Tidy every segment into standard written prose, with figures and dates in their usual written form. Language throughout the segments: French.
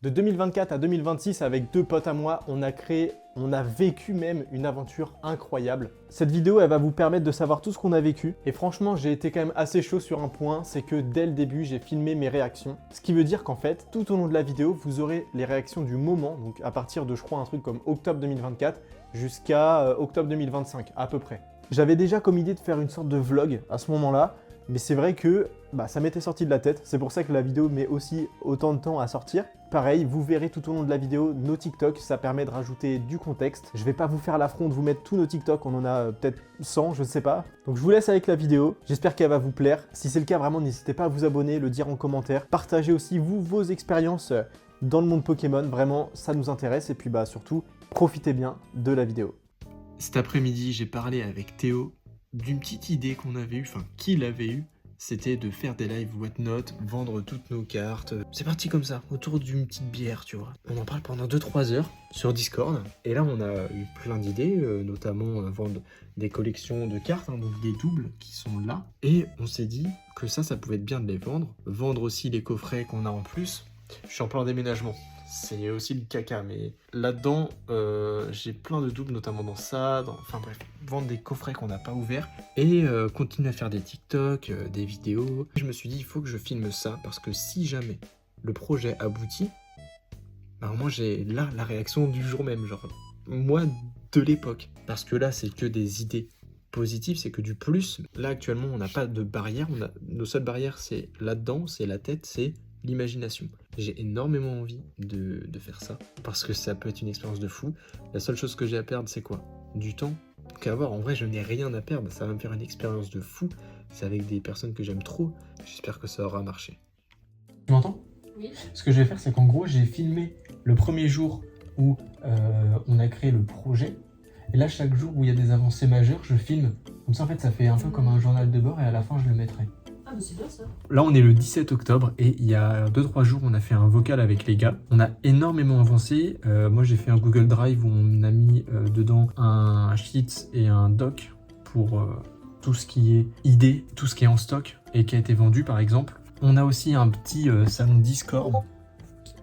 De 2024 à 2026, avec deux potes à moi, on a vécu même une aventure incroyable. Cette vidéo, elle va vous permettre de savoir tout ce qu'on a vécu. Et franchement, j'ai été quand même assez chaud sur un point, c'est que dès le début, j'ai filmé mes réactions. Ce qui veut dire qu'en fait, tout au long de la vidéo, vous aurez les réactions du moment, donc à partir de, je crois, un truc comme octobre 2024 jusqu'à octobre 2025, à peu près. J'avais déjà comme idée de faire une sorte de vlog à ce moment-là, mais c'est vrai que ça m'était sorti de la tête. C'est pour ça que la vidéo met aussi autant de temps à sortir. Pareil, vous verrez tout au long de la vidéo nos TikTok, ça permet de rajouter du contexte. Je vais pas vous faire l'affront de vous mettre tous nos TikTok, on en a peut-être 100, je ne sais pas. Donc je vous laisse avec la vidéo, j'espère qu'elle va vous plaire. Si c'est le cas, vraiment, n'hésitez pas à vous abonner, le dire en commentaire. Partagez aussi, vous, vos expériences dans le monde Pokémon, vraiment, ça nous intéresse. Et puis surtout, profitez bien de la vidéo. Cet après-midi, j'ai parlé avec Théo d'une petite idée qu'on avait eue, enfin qu'il avait eue, c'était de faire des lives whatnot, vendre toutes nos cartes. C'est parti comme ça, autour d'une petite bière, tu vois. On en parle pendant 2-3 heures sur Discord, et là on a eu plein d'idées, notamment vendre des collections de cartes, donc des doubles qui sont là, et on s'est dit que ça pouvait être bien de les vendre aussi les coffrets qu'on a en plus. Je suis en plein déménagement. C'est aussi le caca, mais là-dedans, j'ai plein de doubles, notamment dans ça, enfin bref, vendre des coffrets qu'on n'a pas ouverts, et continuer à faire des TikTok, des vidéos. Je me suis dit, il faut que je filme ça, parce que si jamais le projet aboutit, moi j'ai là la réaction du jour même, genre, moi de l'époque. Parce que là, c'est que des idées positives, c'est que du plus. Là, actuellement, on n'a pas de barrière, nos seules barrières, c'est là-dedans, c'est la tête, c'est l'imagination. J'ai énormément envie de faire ça, parce que ça peut être une expérience de fou. La seule chose que j'ai à perdre, c'est quoi? Du temps qu'à avoir. En vrai, je n'ai rien à perdre, ça va me faire une expérience de fou. C'est avec des personnes que j'aime trop. J'espère que ça aura marché. Tu m'entends? Oui. Ce que je vais faire, c'est qu'en gros, j'ai filmé le premier jour où on a créé le projet. Et là, chaque jour où il y a des avancées majeures, je filme. Comme ça, en fait, ça fait un peu comme un journal de bord, et à la fin, je le mettrai. Ah, mais c'est bien ça. Là, on est le 17 octobre et il y a 2-3 jours, on a fait un vocal avec les gars. On a énormément avancé. Moi, j'ai fait un Google Drive où on a mis dedans un sheet et un doc pour tout ce qui est idée, tout ce qui est en stock et qui a été vendu, par exemple. On a aussi un petit salon Discord.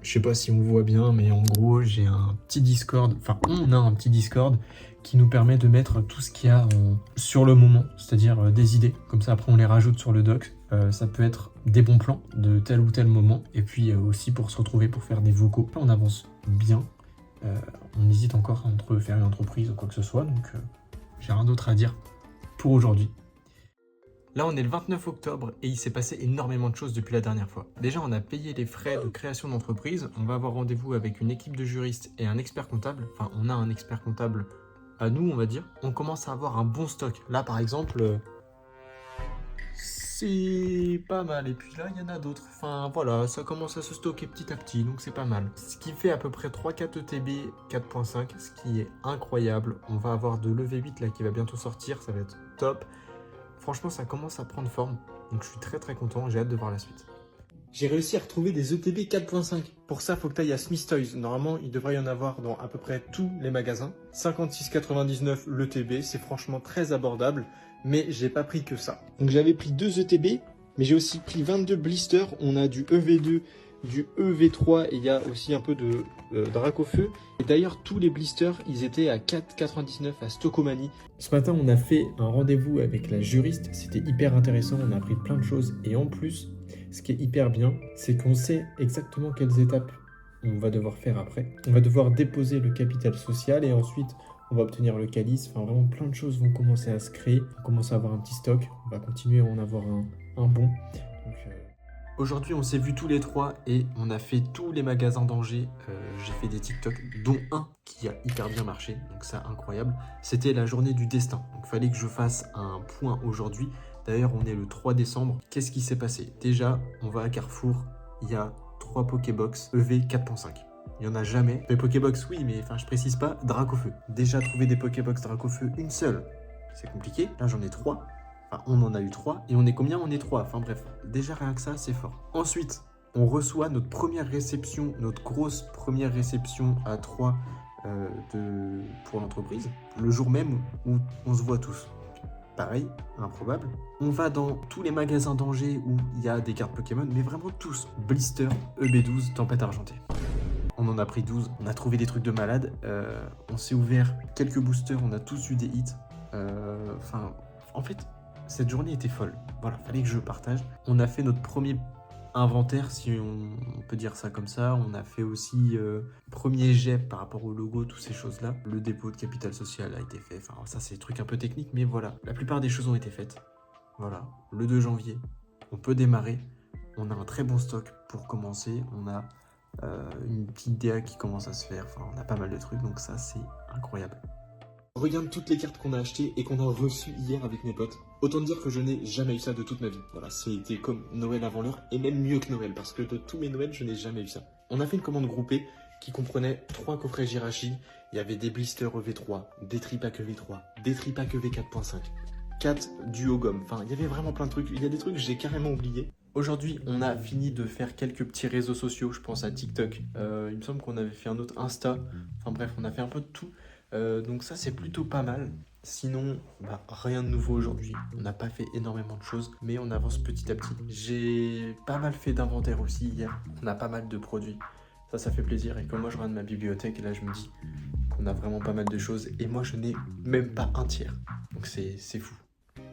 Je sais pas si on voit bien, mais en gros, j'ai un petit Discord. Enfin, on a un petit Discord qui nous permet de mettre tout ce qu'il y a sur le moment, c'est-à-dire des idées. Comme ça, après, on les rajoute sur le doc. Ça peut être des bons plans de tel ou tel moment. Et puis aussi pour se retrouver, pour faire des vocaux. On avance bien. On hésite encore entre faire une entreprise ou quoi que ce soit. Donc, j'ai rien d'autre à dire pour aujourd'hui. Là, on est le 29 octobre et il s'est passé énormément de choses depuis la dernière fois. Déjà, on a payé les frais de création d'entreprise. On va avoir rendez-vous avec une équipe de juristes et un expert comptable. Enfin, on a un expert comptable à nous, on va dire. On commence à avoir un bon stock. Là, par exemple, c'est pas mal. Et puis là, il y en a d'autres. Enfin, voilà, ça commence à se stocker petit à petit, donc c'est pas mal. Ce qui fait à peu près 3-4 ETB 4.5, ce qui est incroyable. On va avoir de l'EV8 là qui va bientôt sortir, ça va être top. Franchement, ça commence à prendre forme, donc je suis très très content, j'ai hâte de voir la suite. J'ai réussi à retrouver des ETB 4.5. Pour ça, il faut que tu ailles à Smith Toys. Normalement, il devrait y en avoir dans à peu près tous les magasins. 56,99 l'ETB, c'est franchement très abordable, mais j'ai pas pris que ça. Donc j'avais pris 2 ETB, mais j'ai aussi pris 22 blisters. On a du EV2, du EV3 et il y a aussi un peu de Dracofeu. Et d'ailleurs, tous les blisters, ils étaient à 4,99 à Stockomanie. Ce matin, on a fait un rendez-vous avec la juriste. C'était hyper intéressant, on a appris plein de choses. Et en plus, ce qui est hyper bien, c'est qu'on sait exactement quelles étapes on va devoir faire après. On va devoir déposer le capital social et ensuite, on va obtenir le calice. Enfin, vraiment, plein de choses vont commencer à se créer. On commence à avoir un petit stock. On va continuer à en avoir un bon. Donc, aujourd'hui, on s'est vus tous les trois et on a fait tous les magasins d'Angers. J'ai fait des TikTok, dont un qui a hyper bien marché, donc ça, incroyable. C'était la journée du destin, donc il fallait que je fasse un point aujourd'hui. D'ailleurs, on est le 3 décembre. Qu'est-ce qui s'est passé? Déjà, on va à Carrefour, il y a 3 Pokébox EV 4.5. Il n'y en a jamais. Les Pokébox, oui, mais enfin, je précise pas, Dracofeu. Déjà, trouver des Pokébox Dracofeu, une seule, c'est compliqué. Là, j'en ai 3. Enfin, on en a eu 3. Et on est combien? On est 3. Enfin bref, déjà rien que ça, c'est fort. Ensuite, on reçoit notre première réception, notre grosse première réception à 3 pour l'entreprise, le jour même où on se voit tous. Pareil, improbable. On va dans tous les magasins d'Angers où il y a des cartes Pokémon, mais vraiment tous. Blister, EB12, Tempête Argentée. On en a pris 12. On a trouvé des trucs de malade. On s'est ouvert quelques boosters. On a tous eu des hits. Enfin, en fait, cette journée était folle. Voilà, fallait que je partage. On a fait notre premier inventaire, si on peut dire ça comme ça. On a fait aussi premier jet par rapport au logo, toutes ces choses-là. Le dépôt de capital social a été fait. Enfin, ça, c'est des trucs un peu techniques, mais voilà. La plupart des choses ont été faites. Voilà, le 2 janvier, on peut démarrer. On a un très bon stock pour commencer. On a une petite DA qui commence à se faire. Enfin, on a pas mal de trucs, donc ça, c'est incroyable. Regarde toutes les cartes qu'on a achetées et qu'on a reçues hier avec mes potes. Autant dire que je n'ai jamais eu ça de toute ma vie. Voilà, c'était comme Noël avant l'heure et même mieux que Noël parce que de tous mes Noëls, je n'ai jamais eu ça. On a fait une commande groupée qui comprenait 3 coffrets Jirachi. Il y avait des blisters EV3, des tripacks EV3, des tripacks EV4.5, 4 duo gomme. Enfin, il y avait vraiment plein de trucs. Il y a des trucs que j'ai carrément oubliés. Aujourd'hui, on a fini de faire quelques petits réseaux sociaux. Je pense à TikTok. Il me semble qu'on avait fait un autre Insta. Enfin bref, on a fait un peu de tout. Donc ça c'est plutôt pas mal. Sinon, rien de nouveau aujourd'hui. On n'a pas fait énormément de choses, mais on avance petit à petit. J'ai pas mal fait d'inventaire aussi hier. On a pas mal de produits. Ça fait plaisir. Et comme moi je regarde ma bibliothèque, et là je me dis qu'on a vraiment pas mal de choses. Et moi je n'ai même pas un tiers. Donc c'est fou.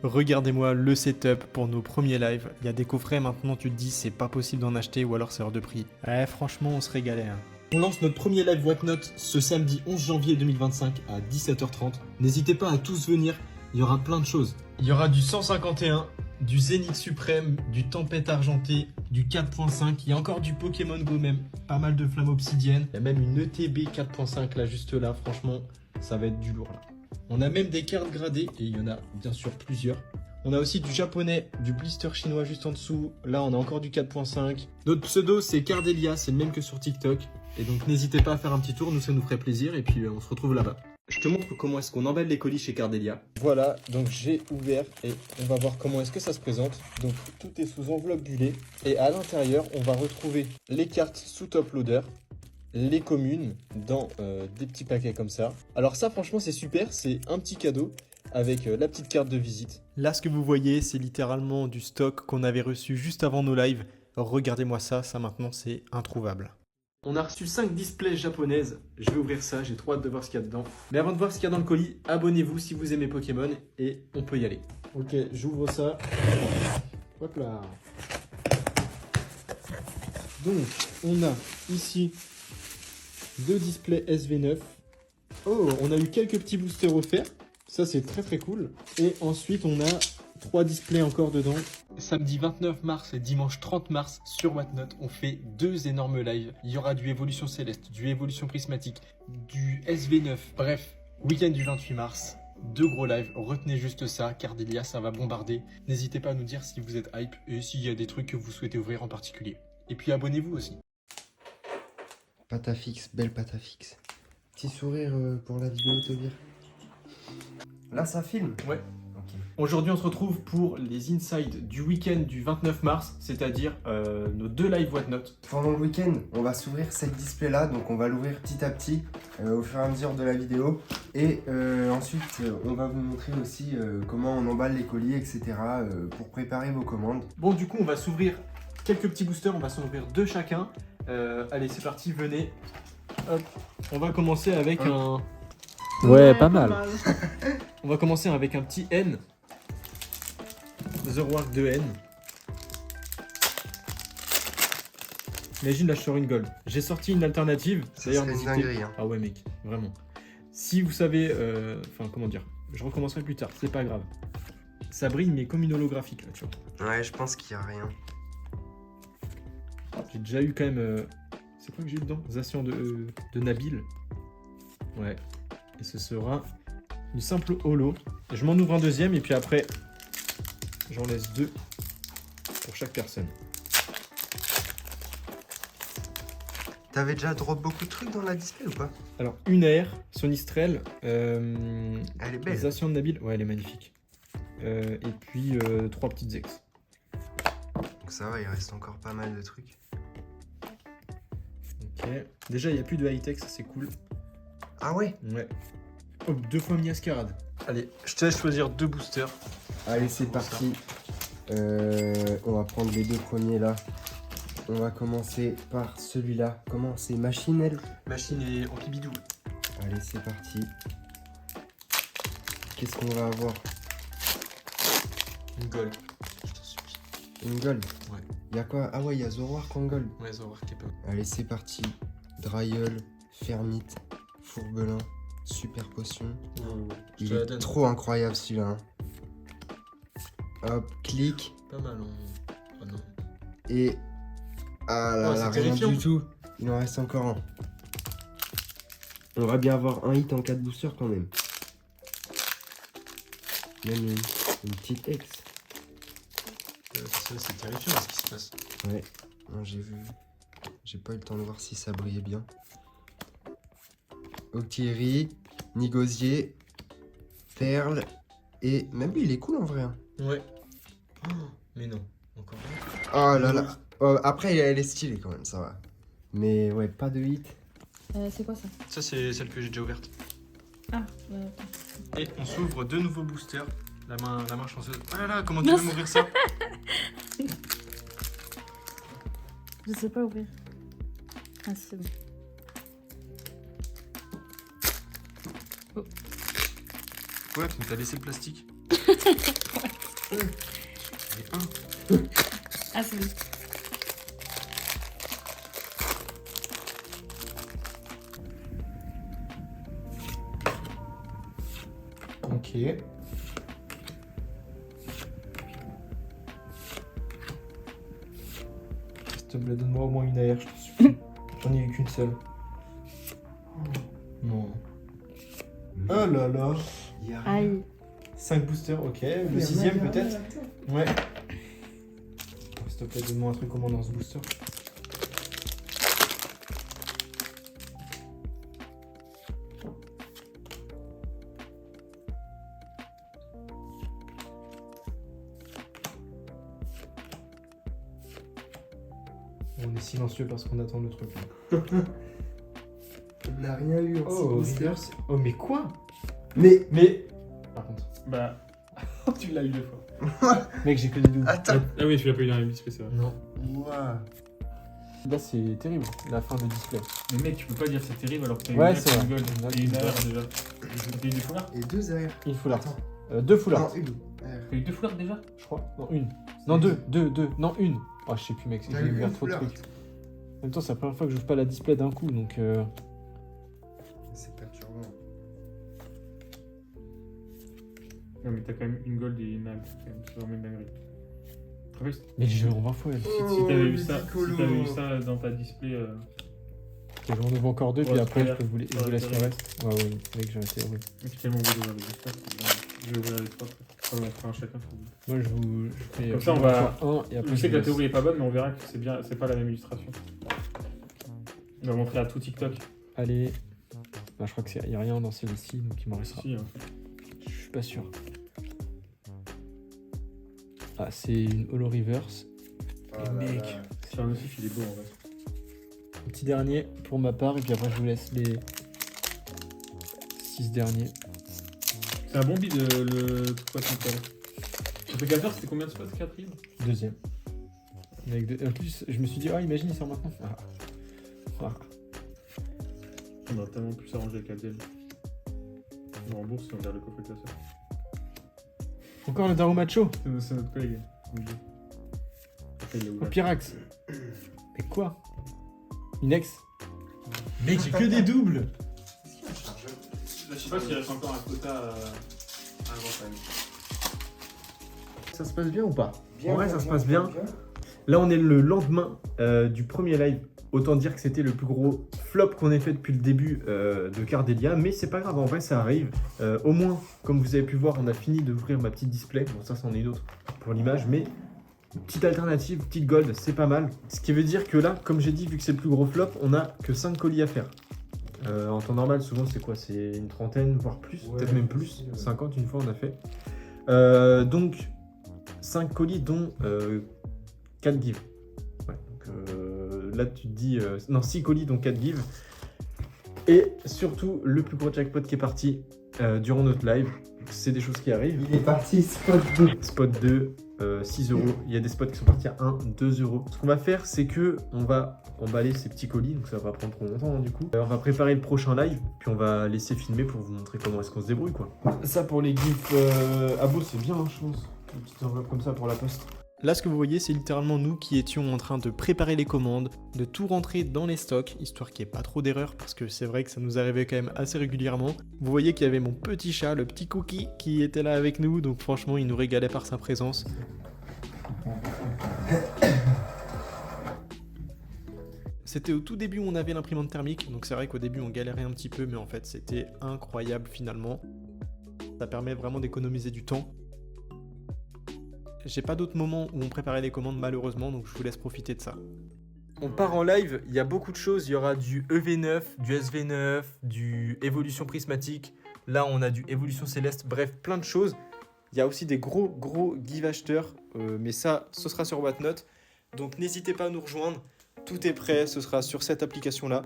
Regardez-moi le setup pour nos premiers lives. Il y a des coffrets maintenant, tu te dis c'est pas possible d'en acheter ou alors c'est hors de prix. Ouais, franchement, on se régalait. On lance notre premier live Whatnot ce samedi 11 janvier 2025 à 17h30. N'hésitez pas à tous venir, il y aura plein de choses. Il y aura du 151, du Zénith Suprême, du Tempête Argentée, du 4.5, il y a encore du Pokémon Go même, pas mal de flammes obsidiennes. Il y a même une ETB 4.5 là, juste là, franchement, ça va être du lourd là. On a même des cartes gradées et il y en a bien sûr plusieurs. On a aussi du japonais, du blister chinois juste en dessous. Là, on a encore du 4.5. Notre pseudo, c'est Cardelia, c'est le même que sur TikTok. Et donc, n'hésitez pas à faire un petit tour, nous, ça nous ferait plaisir. Et puis, on se retrouve là-bas. Je te montre comment est-ce qu'on emballe les colis chez Cardelia. Voilà, donc j'ai ouvert et on va voir comment est-ce que ça se présente. Donc, tout est sous enveloppe bullée. Et à l'intérieur, on va retrouver les cartes sous top loader, les communes dans des petits paquets comme ça. Alors ça, franchement, c'est super. C'est un petit cadeau avec la petite carte de visite. Là, ce que vous voyez, c'est littéralement du stock qu'on avait reçu juste avant nos lives. Regardez-moi ça, ça maintenant, c'est introuvable. On a reçu 5 displays japonaises. Je vais ouvrir ça, j'ai trop hâte de voir ce qu'il y a dedans. Mais avant de voir ce qu'il y a dans le colis, abonnez-vous si vous aimez Pokémon et on peut y aller. Ok, j'ouvre ça. Hop là. Donc, on a ici 2 displays SV9. Oh, on a eu quelques petits boosters offerts. Ça, c'est très très cool. Et ensuite, on a 3 displays encore dedans. Samedi 29 mars et dimanche 30 mars sur Whatnot, on fait 2 énormes lives. Il y aura du Évolution Céleste, du Évolution Prismatique, du SV9. Bref, week-end du 28 mars, 2 gros lives. Retenez juste ça, Cardelia, ça va bombarder. N'hésitez pas à nous dire si vous êtes hype et s'il y a des trucs que vous souhaitez ouvrir en particulier. Et puis abonnez-vous aussi. Pâte à fixe, belle pâte à fixe. Petit sourire pour la vidéo, Tobir. Là, ça filme? Ouais. Ok. Aujourd'hui, on se retrouve pour les insides du week-end du 29 mars, c'est-à-dire nos 2 lives Whatnot. Pendant le week-end, on va s'ouvrir cette display-là, donc on va l'ouvrir petit à petit au fur et à mesure de la vidéo. Et ensuite, on va vous montrer aussi comment on emballe les colis, etc. Pour préparer vos commandes. Bon, du coup, on va s'ouvrir quelques petits boosters, on va s'en ouvrir 2 chacun. Allez, c'est parti, venez. Hop, on va commencer avec un... Ouais, pas mal. On va commencer avec un petit N. The Work de N. Imagine, là, je sors une gold. J'ai sorti une alternative. Ça serait une dinguerie, hein. Ah ouais, mec, vraiment. Si vous savez... Enfin, comment dire, je recommencerai plus tard, c'est pas grave. Ça brille, mais comme une holographique, là, tu vois. Ouais, je pense qu'il n'y a rien. J'ai déjà eu quand même... C'est quoi que j'ai eu dedans? Zacian de Nabil. Ouais. Et ce sera une simple holo. Je m'en ouvre un deuxième et puis après, j'en laisse 2 pour chaque personne. T'avais déjà drop beaucoup de trucs dans la display ou pas? Alors, une AR, Sonistrel. Elle est belle. Zacian de Nabil. Ouais, elle est magnifique. Et puis, 3 petites ex. Donc ça va, il reste encore pas mal de trucs. Ok. Déjà, il n'y a plus de high-tech, ça c'est cool. Ah ouais? Ouais. Oh, 2 fois Miascarade. Allez, je te laisse choisir 2 boosters. Allez, c'est parti. On va prendre les 2 premiers là. On va commencer par celui-là. Comment c'est Machinelle? Machine et anti-bidou. Allez, c'est parti. Qu'est-ce qu'on va avoir? Une gold. Je t'en supplie. Une gold? Ouais. Y'a quoi? Ah ouais, il y a Zoroark en gold. Ouais, Zoroark qui est pas. Allez, c'est parti. Dryeul, Fermite, Fourbelin, Super Potion. Je Il te la est donne. trop incroyable celui-là. Hein. Hop, clic. Pas mal. Oh non. Et. Ah là Oh, là, c'est rien terrifiant. du tout. Il en reste encore un. On va bien avoir un hit en 4 boosters quand même. Même une petite ex. Ça, c'est terrifiant ce qui se passe. Ouais, non, j'ai vu. J'ai pas eu le temps de voir si ça brillait bien. Octillerie, Nigosier, Perle. Et même lui, il est cool en vrai. Hein. Ouais. Oh, mais non. Encore Oh là là. Oh, après, elle est stylée quand même, ça va. Mais ouais, pas de hit. C'est quoi ça? Ça, c'est celle que j'ai déjà ouverte. Ah, attends. Et on s'ouvre deux nouveaux boosters. La main chanceuse. Oh là là, comment tu veux m'ouvrir ça? Je sais pas ouvrir. Ah, c'est bon. Ouais, tu t'as laissé le plastique. Et un. Ah, c'est bon. Ok. S'il te plaît, donne-moi au moins une AR, je t'en supplie. J'en ai eu qu'une seule. Non. Oh là là. Y a rien. Aïe. 5 boosters, ok. Le Y a 6ème rien, peut-être. attends. Ouais. S'il te plaît, donne-moi un truc comment dans ce booster. On est silencieux parce qu'on attend le truc. Là. On n'a rien eu en Oh, 6 boosters. reverse. Oh, mais quoi? Mais. Par contre. Bah, tu l'as eu deux fois. Mec, j'ai que des doubles. Attends. Ah oui, tu l'as pas eu dans la display, c'est vrai. Non. Ouah. Là, c'est terrible, la fin de display. Mais mec, tu peux pas dire c'est terrible alors que t'as Ouais, une c'est AR, vrai. une gold Là, et une tu AR déjà. T'as eu des foulards? Et 2 AR. Il faut là. Attends. 2 foulards, Non, une. AR. T'as eu deux foulards déjà? je crois. Non, une. Non, deux. Non, une. Oh, je sais plus, mec. T'as J'ai eu ouvert une trop de foulard. trucs. En même temps, c'est la première fois que j'ouvre pas la display d'un coup, donc. C'est perturbant. Non, mais t'as quand même une gold et une AR. C'est vraiment une dinguerie. En fait, Mais j'ai joué en 20 fois, elle. si Oh, t'avais eu le ça, Piccolo. si t'avais eu ça dans ta display, Ok, j'en ouvre encore deux, puis Ouais, après, c'est je vous clair. laisse le reste. Ouais, ouais, mec, j'ai arrêté. Ouais. j'ai tellement envie d'ouvrir les boosters. Je vais ouvrir les trois après. On va faire un chacun. Moi, je vous. Je fais. Comme ça, on va- un, et après, Je sais que la vous théorie laisse. est pas bonne, mais on verra que c'est bien, c'est pas la même illustration. On va montrer à tout TikTok. Allez. Bah, je crois qu'il y a rien dans celui-ci, donc il m'en restera. Si, hein. Je suis pas sûr. Ah, c'est une Holo Reverse. Oh Et là mec. là. Sur un aussi, il est beau en vrai. Un petit dernier pour ma part, et puis après, je vous laisse les 6 derniers. C'est un bon bid le truc pas tout Le Pegator, c'était combien de spots? 4 rives? Deuxième. En plus, je me suis dit, oh, imagine, il sort maintenant. Ah. Ah. On a tellement pu s'arranger avec Adèle. On rembourse si on garde le coffre classeur. Encore le Daro Macho. C'est notre collègue. Après, il est Au ouvert. Pyrax. Mais quoi? Inex. Mec, j'ai que des doubles. Je sais pas s'il reste encore un quota à vendre. Ça se passe bien ou pas? Bien, En vrai, bien, ça se bien, passe bien. Là, on est le lendemain du premier live. Autant dire que c'était le plus gros flop qu'on ait fait depuis le début de Cardelia, mais c'est pas grave, en vrai ça arrive. Au moins, comme vous avez pu voir, on a fini d'ouvrir ma petite display. Bon, ça c'en est une autre pour l'image, mais petite alternative, petite gold, c'est pas mal. Ce qui veut dire que là, comme j'ai dit, vu que c'est le plus gros flop, on a que 5 colis à faire. En temps normal, souvent c'est quoi? C'est une trentaine, voire plus, Ouais, peut-être même plus. ouais. 50 une fois on a fait. Donc 5 colis dont 4 gives. Ouais, donc là tu te dis non, 6 colis dont 4 gives. Et surtout le plus gros jackpot qui est parti durant notre live. C'est des choses qui arrivent. Il est parti, spot 2. Spot 2, 6 €. Il y a des spots qui sont partis à 1, 2 €. Ce qu'on va faire, c'est que on va emballer ces petits colis, donc ça va pas prendre trop longtemps hein, du coup. On va préparer le prochain live, puis on va laisser filmer pour vous montrer comment est-ce qu'on se débrouille quoi. Ça pour les gifs Abo, c'est bien hein, je pense. Une petite enveloppe comme ça pour la poste. Là, ce que vous voyez, c'est littéralement nous qui étions en train de préparer les commandes, de tout rentrer dans les stocks, histoire qu'il n'y ait pas trop d'erreurs, parce que c'est vrai que ça nous arrivait quand même assez régulièrement. Vous voyez qu'il y avait mon petit chat, le petit Cookie, qui était là avec nous, donc franchement, il nous régalait par sa présence. C'était au tout début où on avait l'imprimante thermique, donc c'est vrai qu'au début on galérait un petit peu, mais en fait c'était incroyable finalement. Ça permet vraiment d'économiser du temps. J'ai pas d'autres moments où on préparait les commandes malheureusement, donc je vous laisse profiter de ça. On part en live, il y a beaucoup de choses, il y aura du EV9, du SV9, du évolution prismatique, là on a du évolution céleste, bref plein de choses. Il y a aussi des gros give acheteurs, mais ça ce sera sur Whatnot, donc n'hésitez pas à nous rejoindre, tout est prêt, ce sera sur cette application là,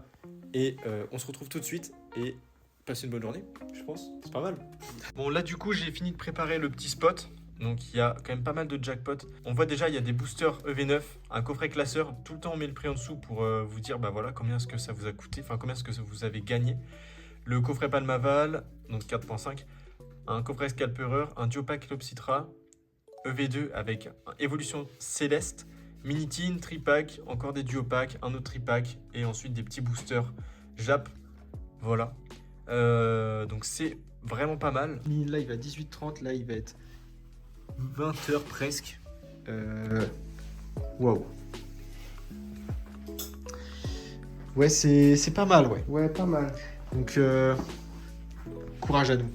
et on se retrouve tout de suite, et passez une bonne journée, je pense, c'est pas mal. Bon là du coup j'ai fini de préparer le petit spot. Donc il y a quand même pas mal de jackpots. On voit déjà il y a des boosters EV9, un coffret classeur. Tout le temps on met le prix en dessous pour vous dire bah voilà combien est-ce que ça vous a coûté, enfin combien est-ce que vous avez gagné. Le coffret Palmaval, donc 4.5, un coffret Scalperer, un Duopack Lopsitra, EV2 avec évolution céleste, Minitin, Tripack, encore des Duopack, un autre Tripack et ensuite des petits boosters Jap. Voilà. Donc c'est vraiment pas mal. Là il va à 18h30, là il va être 20h presque. Waouh. Ouais, c'est pas mal, ouais. Ouais, pas mal. Donc, courage à nous.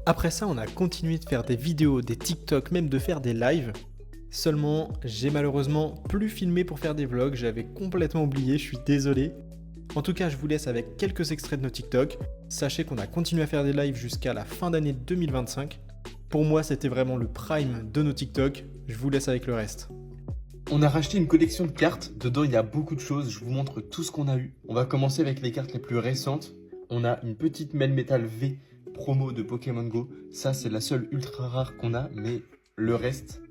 Après ça, on a continué de faire des vidéos, des TikTok, même de faire des lives. Seulement, j'ai malheureusement plus filmé pour faire des vlogs. J'avais complètement oublié, je suis désolé. En tout cas, je vous laisse avec quelques extraits de nos TikTok. Sachez qu'on a continué à faire des lives jusqu'à la fin d'année 2025. Pour moi, c'était vraiment le prime de nos TikTok. Je vous laisse avec le reste. On a racheté une collection de cartes. Dedans, il y a beaucoup de choses. Je vous montre tout ce qu'on a eu. On va commencer avec les cartes les plus récentes. On a une petite Melmetal V promo de Pokémon Go. Ça, c'est la seule ultra rare qu'on a. Mais le reste,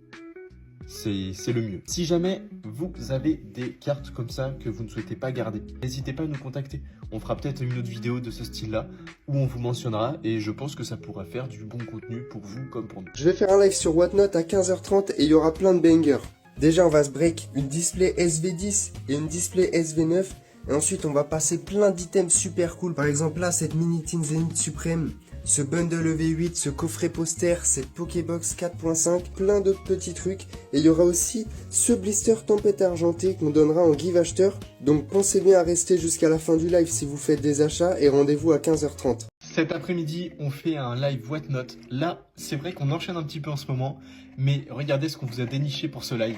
c'est le mieux. Si jamais vous avez des cartes comme ça que vous ne souhaitez pas garder, n'hésitez pas à nous contacter. On fera peut-être une autre vidéo de ce style-là où on vous mentionnera et je pense que ça pourra faire du bon contenu pour vous comme pour nous. Je vais faire un live sur Whatnot à 15h30 et il y aura plein de bangers. Déjà, on va se break une display SV10 et une display SV9. Et ensuite, on va passer plein d'items super cool. Par exemple, là, cette Minitin Zenith Supreme, ce bundle EV8, ce coffret poster, cette Pokébox 4.5, plein d'autres petits trucs. Et il y aura aussi ce blister tempête argentée qu'on donnera en give acheteur. Donc pensez bien à rester jusqu'à la fin du live si vous faites des achats et rendez-vous à 15h30. Cet après-midi, on fait un live Whatnot. Là, c'est vrai qu'on enchaîne un petit peu en ce moment, mais regardez ce qu'on vous a déniché pour ce live.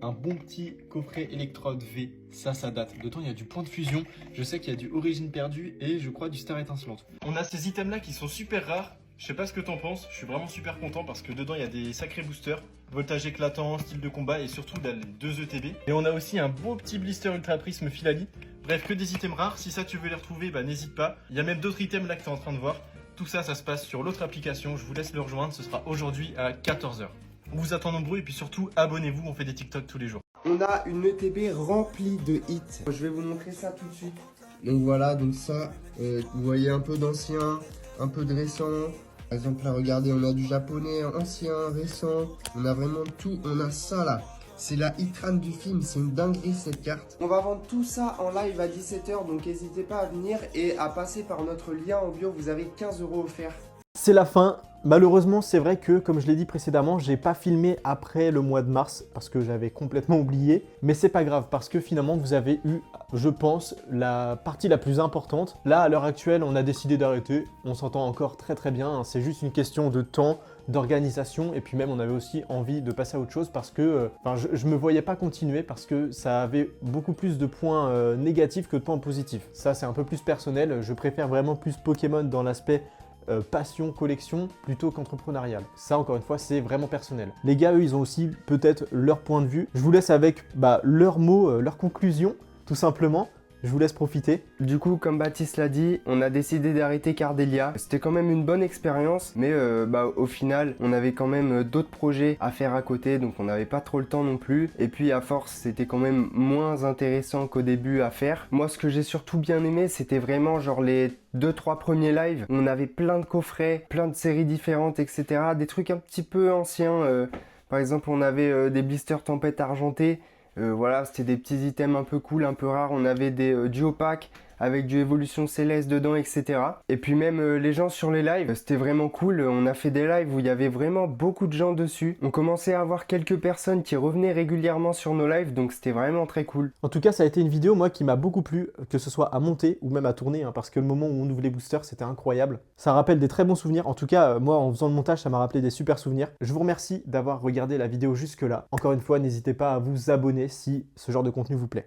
Un bon petit coffret électrode V, ça date. Dedans, il y a du point de fusion, je sais qu'il y a du origine perdue et je crois du star étincelante. On a ces items là qui sont super rares, je sais pas ce que t'en penses, je suis vraiment super content parce que dedans il y a des sacrés boosters, voltage éclatant, style de combat et surtout les 2 ETB. Et on a aussi un beau petit blister ultra prisme Filali. Bref, que des items rares, si ça tu veux les retrouver, bah n'hésite pas. Il y a même d'autres items là que tu es en train de voir. Tout ça, ça se passe sur l'autre application, je vous laisse le rejoindre, ce sera aujourd'hui à 14h. On vous attend nombreux et puis surtout, abonnez-vous, on fait des TikTok tous les jours. On a une ETB remplie de hits. Je vais vous montrer ça tout de suite. Donc voilà, donc ça, vous voyez un peu d'ancien, un peu de récent. Par exemple là, regardez, on a du japonais ancien, récent. On a vraiment tout, on a ça là. C'est la Hitran du film, c'est une dinguerie cette carte. On va vendre tout ça en live à 17h, donc n'hésitez pas à venir et à passer par notre lien en bio, vous avez 15 € offerts. C'est la fin. Malheureusement, c'est vrai que, comme je l'ai dit précédemment, j'ai pas filmé après le mois de mars parce que j'avais complètement oublié. Mais c'est pas grave parce que finalement, vous avez eu, je pense, la partie la plus importante. Là, à l'heure actuelle, on a décidé d'arrêter. On s'entend encore très bien. Hein. C'est juste une question de temps, d'organisation. Et puis même, on avait aussi envie de passer à autre chose parce que je me voyais pas continuer parce que ça avait beaucoup plus de points négatifs que de points positifs. Ça, c'est un peu plus personnel. Je préfère vraiment plus Pokémon dans l'aspect passion, collection, plutôt qu'entrepreneurial. Ça, encore une fois, c'est vraiment personnel. Les gars, eux, ils ont aussi peut-être leur point de vue. Je vous laisse avec leurs mots, leurs conclusions, tout simplement. Je vous laisse profiter. Du coup, comme Baptiste l'a dit, on a décidé d'arrêter Cardélia. C'était quand même une bonne expérience, mais au final, on avait quand même d'autres projets à faire à côté, donc on n'avait pas trop le temps non plus. Et puis à force, c'était quand même moins intéressant qu'au début à faire. Moi, ce que j'ai surtout bien aimé, c'était vraiment genre les 2-3 premiers lives. On avait plein de coffrets, plein de séries différentes, etc. Des trucs un petit peu anciens. Par exemple, on avait des blisters tempête argentée. Voilà, c'était des petits items un peu cool, un peu rares. On avait des duo packs avec du évolution céleste dedans, etc. Et puis même les gens sur les lives, c'était vraiment cool. On a fait des lives où il y avait vraiment beaucoup de gens dessus. On commençait à avoir quelques personnes qui revenaient régulièrement sur nos lives, donc c'était vraiment très cool. En tout cas, ça a été une vidéo, moi, qui m'a beaucoup plu, que ce soit à monter ou même à tourner, hein, parce que le moment où on ouvre les boosters, c'était incroyable. Ça rappelle des très bons souvenirs. En tout cas, moi, en faisant le montage, ça m'a rappelé des super souvenirs. Je vous remercie d'avoir regardé la vidéo jusque-là. Encore une fois, n'hésitez pas à vous abonner si ce genre de contenu vous plaît.